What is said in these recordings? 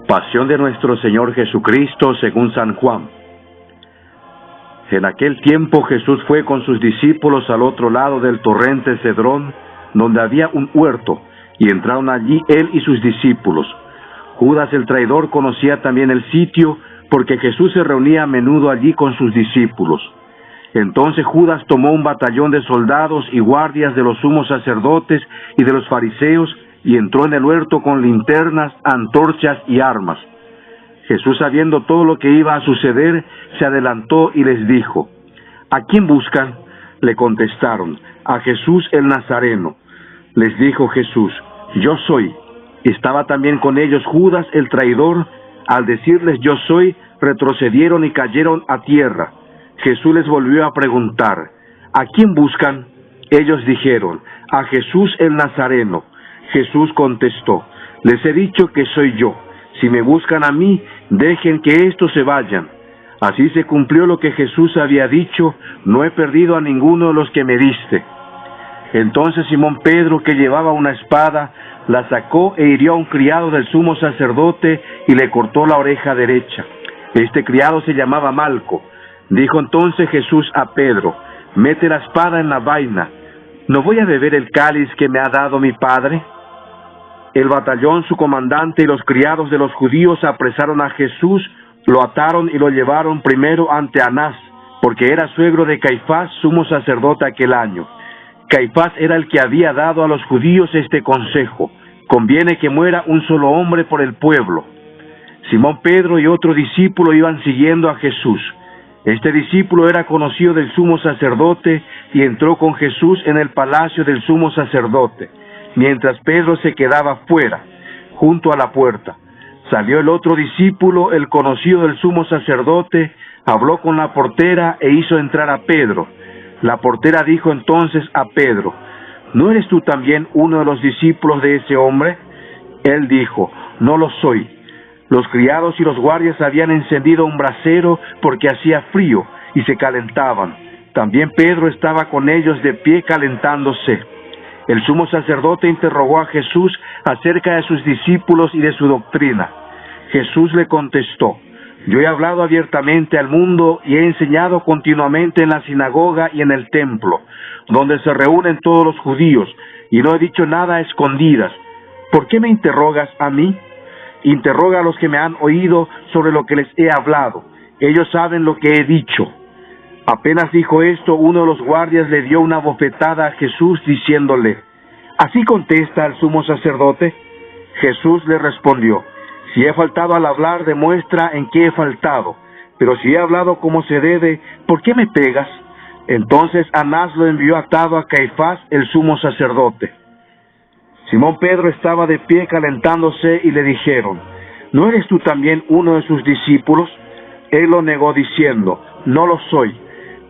Pasión de nuestro Señor Jesucristo según San Juan. En aquel tiempo Jesús fue con sus discípulos al otro lado del torrente Cedrón, donde había un huerto, y entraron allí él y sus discípulos. Judas el traidor conocía también el sitio, porque Jesús se reunía a menudo allí con sus discípulos. Entonces Judas tomó un batallón de soldados y guardias de los sumos sacerdotes y de los fariseos, y entró en el huerto con linternas, antorchas y armas. Jesús, sabiendo todo lo que iba a suceder, se adelantó y les dijo: ¿A quién buscan? Le contestaron: a Jesús el Nazareno. Les dijo Jesús: yo soy. Estaba también con ellos Judas el traidor. Al decirles yo soy, retrocedieron y cayeron a tierra. Jesús les volvió a preguntar: ¿a quién buscan? Ellos dijeron: a Jesús el Nazareno. Jesús contestó: les he dicho que soy yo. Si me buscan a mí, dejen que éstos se vayan. Así se cumplió lo que Jesús había dicho: no he perdido a ninguno de los que me diste. Entonces Simón Pedro, que llevaba una espada, la sacó e hirió a un criado del sumo sacerdote y le cortó la oreja derecha. Este criado se llamaba Malco. Dijo entonces Jesús a Pedro: mete la espada en la vaina. ¿No voy a beber el cáliz que me ha dado mi Padre? El batallón, su comandante y los criados de los judíos apresaron a Jesús, lo ataron y lo llevaron primero ante Anás, porque era suegro de Caifás, sumo sacerdote aquel año. Caifás era el que había dado a los judíos este consejo: conviene que muera un solo hombre por el pueblo. Simón Pedro y otro discípulo iban siguiendo a Jesús. Este discípulo era conocido del sumo sacerdote y entró con Jesús en el palacio del sumo sacerdote, mientras Pedro se quedaba fuera, junto a la puerta. Salió el otro discípulo, el conocido del sumo sacerdote, habló con la portera e hizo entrar a Pedro. La portera dijo entonces a Pedro: ¿no eres tú también uno de los discípulos de ese hombre? Él dijo: no lo soy. Los criados y los guardias habían encendido un brasero porque hacía frío y se calentaban. También Pedro estaba con ellos de pie calentándose. El sumo sacerdote interrogó a Jesús acerca de sus discípulos y de su doctrina. Jesús le contestó: yo he hablado abiertamente al mundo y he enseñado continuamente en la sinagoga y en el templo, donde se reúnen todos los judíos, y no he dicho nada a escondidas. ¿Por qué me interrogas a mí? Interroga a los que me han oído sobre lo que les he hablado. Ellos saben lo que he dicho. Apenas dijo esto, uno de los guardias le dio una bofetada a Jesús diciéndole: ¿así contesta al sumo sacerdote? Jesús le respondió: si he faltado al hablar, demuestra en qué he faltado. Pero si he hablado como se debe, ¿por qué me pegas? Entonces Anás lo envió atado a Caifás, el sumo sacerdote. Simón Pedro estaba de pie calentándose y le dijeron: ¿no eres tú también uno de sus discípulos? Él lo negó diciendo: no lo soy.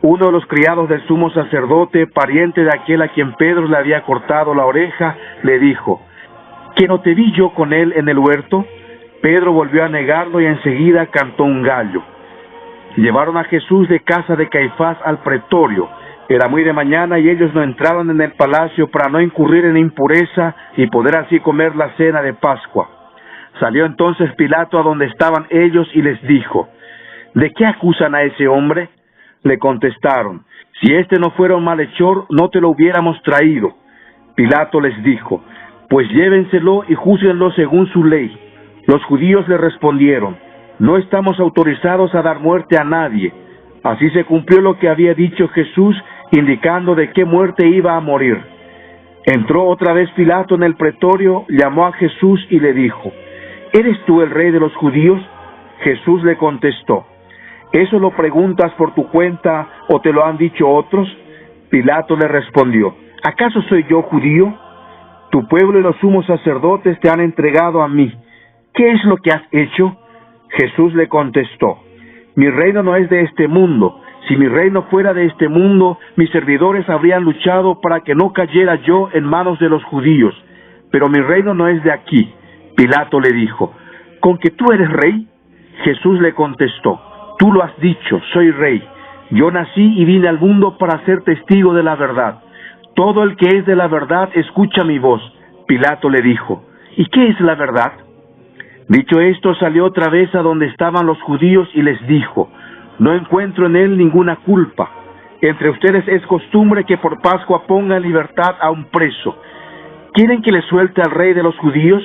Uno de los criados del sumo sacerdote, pariente de aquel a quien Pedro le había cortado la oreja, le dijo: ¿que no te vi yo con él en el huerto? Pedro volvió a negarlo y enseguida cantó un gallo. Llevaron a Jesús de casa de Caifás al pretorio. Era muy de mañana y ellos no entraban en el palacio para no incurrir en impureza y poder así comer la cena de Pascua. Salió entonces Pilato a donde estaban ellos y les dijo: ¿de qué acusan a ese hombre? Le contestaron: si este no fuera un malhechor, no te lo hubiéramos traído. Pilato les dijo: pues llévenselo y júzguenlo según su ley. Los judíos le respondieron: no estamos autorizados a dar muerte a nadie. Así se cumplió lo que había dicho Jesús, indicando de qué muerte iba a morir. Entró otra vez Pilato en el pretorio, llamó a Jesús y le dijo: ¿eres tú el rey de los judíos? Jesús le contestó: ¿eso lo preguntas por tu cuenta o te lo han dicho otros? Pilato le respondió: ¿acaso soy yo judío? Tu pueblo y los sumos sacerdotes te han entregado a mí. ¿Qué es lo que has hecho? Jesús le contestó: mi reino no es de este mundo. Si mi reino fuera de este mundo, mis servidores habrían luchado para que no cayera yo en manos de los judíos. Pero mi reino no es de aquí. Pilato le dijo: ¿con que tú eres rey? Jesús le contestó: tú lo has dicho, soy rey. Yo nací y vine al mundo para ser testigo de la verdad. Todo el que es de la verdad escucha mi voz. Pilato le dijo: ¿y qué es la verdad? Dicho esto, salió otra vez a donde estaban los judíos y les dijo: no encuentro en él ninguna culpa. Entre ustedes es costumbre que por Pascua ponga en libertad a un preso. ¿Quieren que le suelte al rey de los judíos?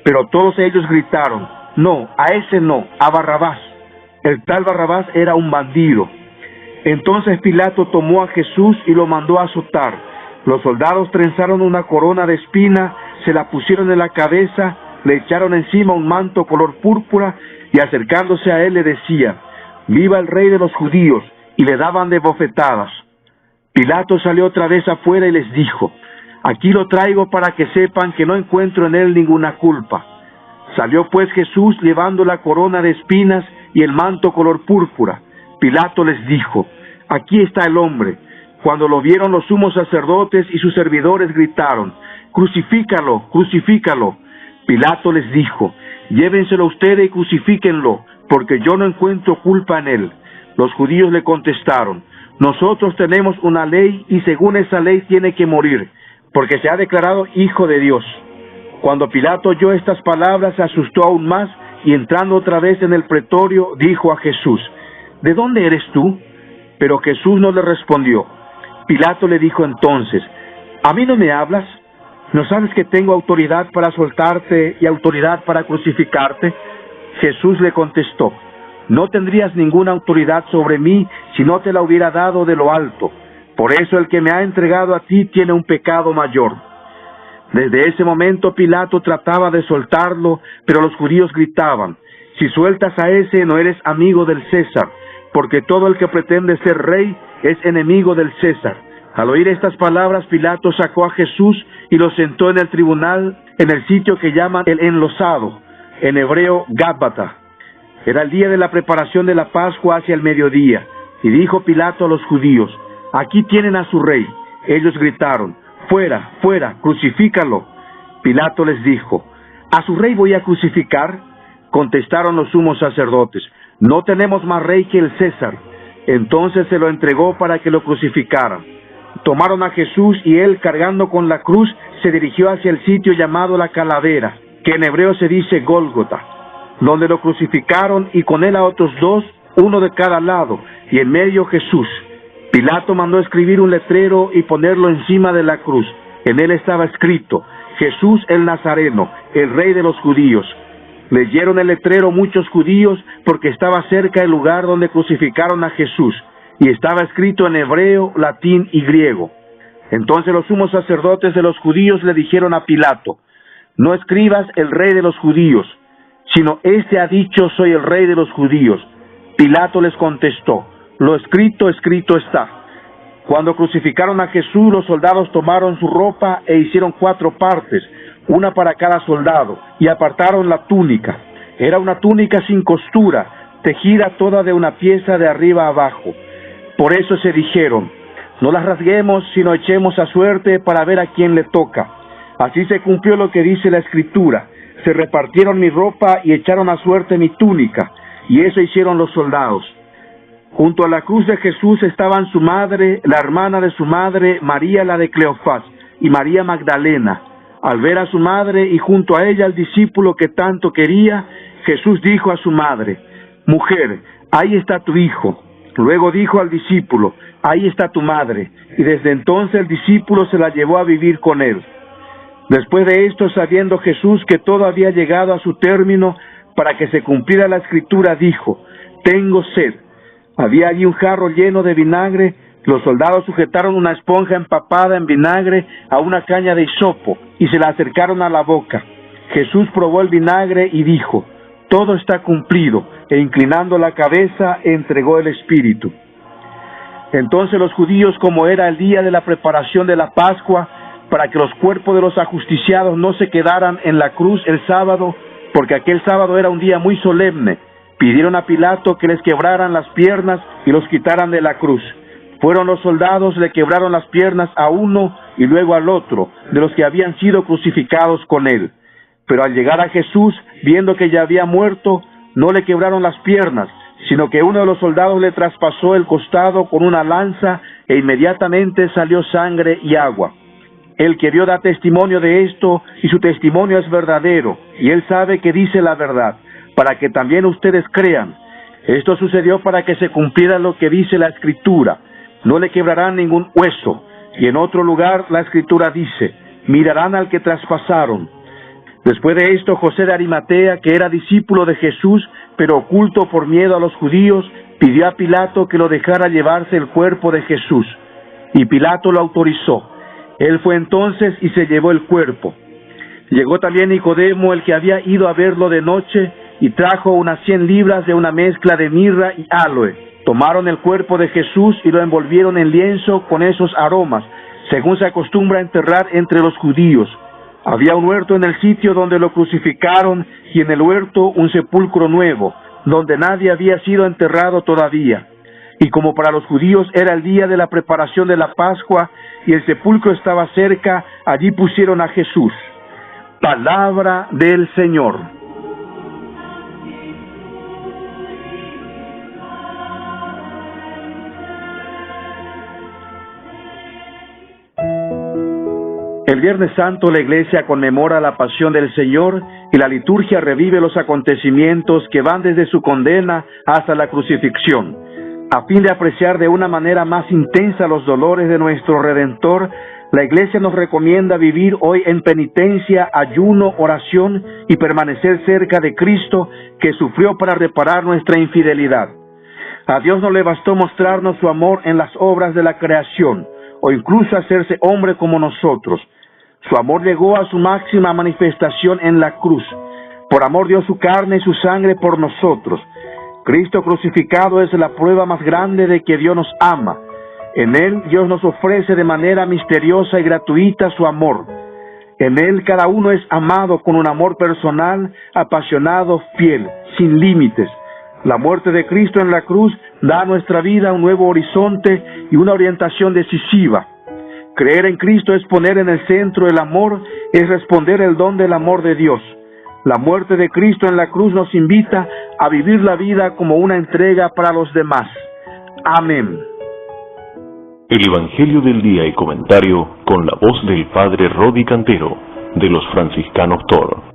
Pero todos ellos gritaron: no, a ese no, a Barrabás. El tal Barrabás era un bandido. Entonces Pilato tomó a Jesús y lo mandó a azotar. Los soldados trenzaron una corona de espina, se la pusieron en la cabeza, le echaron encima un manto color púrpura y acercándose a él le decían: viva el rey de los judíos, y le daban de bofetadas. Pilato salió otra vez afuera y les dijo: aquí lo traigo para que sepan que no encuentro en él ninguna culpa. Salió pues Jesús llevando la corona de espinas y el manto color púrpura. Pilato les dijo: aquí está el hombre. Cuando lo vieron los sumos sacerdotes y sus servidores gritaron: crucifícalo, crucifícalo. Pilato les dijo: llévenselo ustedes y crucifíquenlo, porque yo no encuentro culpa en él. Los judíos le contestaron: nosotros tenemos una ley y según esa ley tiene que morir, porque se ha declarado hijo de Dios. Cuando Pilato oyó estas palabras se asustó aún más y entrando otra vez en el pretorio dijo a Jesús: ¿de dónde eres tú? Pero Jesús no le respondió. Pilato le dijo entonces: ¿a mí no me hablas? ¿No sabes que tengo autoridad para soltarte y autoridad para crucificarte? Jesús le contestó: no tendrías ninguna autoridad sobre mí si no te la hubiera dado de lo alto. Por eso el que me ha entregado a ti tiene un pecado mayor. Desde ese momento Pilato trataba de soltarlo, pero los judíos gritaban: si sueltas a ese no eres amigo del César, porque todo el que pretende ser rey es enemigo del César. Al oír estas palabras, Pilato sacó a Jesús y lo sentó en el tribunal, en el sitio que llaman el Enlosado, en hebreo Gábata. Era el día de la preparación de la Pascua hacia el mediodía, y dijo Pilato a los judíos: aquí tienen a su rey. Ellos gritaron: fuera, fuera, crucifícalo. Pilato les dijo: ¿a su rey voy a crucificar? Contestaron los sumos sacerdotes: no tenemos más rey que el César. Entonces se lo entregó para que lo crucificaran. Tomaron a Jesús y él, cargando con la cruz, se dirigió hacia el sitio llamado la Calavera, que en hebreo se dice Gólgota, donde lo crucificaron y con él a otros dos, uno de cada lado, y en medio Jesús. Pilato mandó escribir un letrero y ponerlo encima de la cruz. En él estaba escrito: Jesús el Nazareno, el rey de los judíos. Leyeron el letrero muchos judíos porque estaba cerca el lugar donde crucificaron a Jesús, y estaba escrito en hebreo, latín y griego. Entonces los sumos sacerdotes de los judíos le dijeron a Pilato: no escribas el rey de los judíos, sino este ha dicho: soy el rey de los judíos. Pilato les contestó: lo escrito, escrito está. Cuando crucificaron a Jesús, los soldados tomaron su ropa e hicieron 4 partes, una para cada soldado, y apartaron la túnica. Era una túnica sin costura, tejida toda de una pieza de arriba a abajo. Por eso se dijeron: no las rasguemos, sino echemos a suerte para ver a quién le toca. Así se cumplió lo que dice la Escritura: se repartieron mi ropa y echaron a suerte mi túnica, y eso hicieron los soldados. Junto a la cruz de Jesús estaban su madre, la hermana de su madre, María la de Cleofás, y María Magdalena. Al ver a su madre y junto a ella al discípulo que tanto quería, Jesús dijo a su madre: mujer, ahí está tu hijo. Luego dijo al discípulo: ahí está tu madre. Y desde entonces el discípulo se la llevó a vivir con él. Después de esto, sabiendo Jesús que todo había llegado a su término, para que se cumpliera la Escritura, dijo: tengo sed. Había allí un jarro lleno de vinagre. Los soldados sujetaron una esponja empapada en vinagre a una caña de hisopo y se la acercaron a la boca. Jesús probó el vinagre y dijo: todo está cumplido, e inclinando la cabeza entregó el espíritu. Entonces los judíos, como era el día de la preparación de la Pascua, para que los cuerpos de los ajusticiados no se quedaran en la cruz el sábado, porque aquel sábado era un día muy solemne, pidieron a Pilato que les quebraran las piernas y los quitaran de la cruz. Fueron los soldados, le quebraron las piernas a uno y luego al otro, de los que habían sido crucificados con él. Pero al llegar a Jesús, viendo que ya había muerto, no le quebraron las piernas, sino que uno de los soldados le traspasó el costado con una lanza e inmediatamente salió sangre y agua. El que vio da testimonio de esto, y su testimonio es verdadero, y él sabe que dice la verdad, para que también ustedes crean. Esto sucedió para que se cumpliera lo que dice la Escritura: no le quebrarán ningún hueso. Y en otro lugar la Escritura dice: mirarán al que traspasaron. Después de esto, José de Arimatea, que era discípulo de Jesús, pero oculto por miedo a los judíos, pidió a Pilato que lo dejara llevarse el cuerpo de Jesús. Y Pilato lo autorizó. Él fue entonces y se llevó el cuerpo. Llegó también Nicodemo, el que había ido a verlo de noche, y trajo unas 100 libras de una mezcla de mirra y áloe. Tomaron el cuerpo de Jesús y lo envolvieron en lienzo con esos aromas, según se acostumbra enterrar entre los judíos. Había un huerto en el sitio donde lo crucificaron, y en el huerto un sepulcro nuevo, donde nadie había sido enterrado todavía. Y como para los judíos era el día de la preparación de la Pascua, y el sepulcro estaba cerca, allí pusieron a Jesús. Palabra del Señor. El Viernes Santo la Iglesia conmemora la pasión del Señor, y la liturgia revive los acontecimientos que van desde su condena hasta la crucifixión. A fin de apreciar de una manera más intensa los dolores de nuestro Redentor, la Iglesia nos recomienda vivir hoy en penitencia, ayuno, oración y permanecer cerca de Cristo, que sufrió para reparar nuestra infidelidad. A Dios no le bastó mostrarnos su amor en las obras de la creación, o incluso hacerse hombre como nosotros. Su amor llegó a su máxima manifestación en la cruz. Por amor dio su carne y su sangre por nosotros. Cristo crucificado es la prueba más grande de que Dios nos ama. En Él Dios nos ofrece de manera misteriosa y gratuita su amor. En Él cada uno es amado con un amor personal, apasionado, fiel, sin límites. La muerte de Cristo en la cruz da a nuestra vida un nuevo horizonte y una orientación decisiva. Creer en Cristo es poner en el centro el amor, es responder el don del amor de Dios. La muerte de Cristo en la cruz nos invita a vivir la vida como una entrega para los demás. Amén. El Evangelio del Día y Comentario con la voz del Padre Rodi Cantero, de los Franciscanos Tor.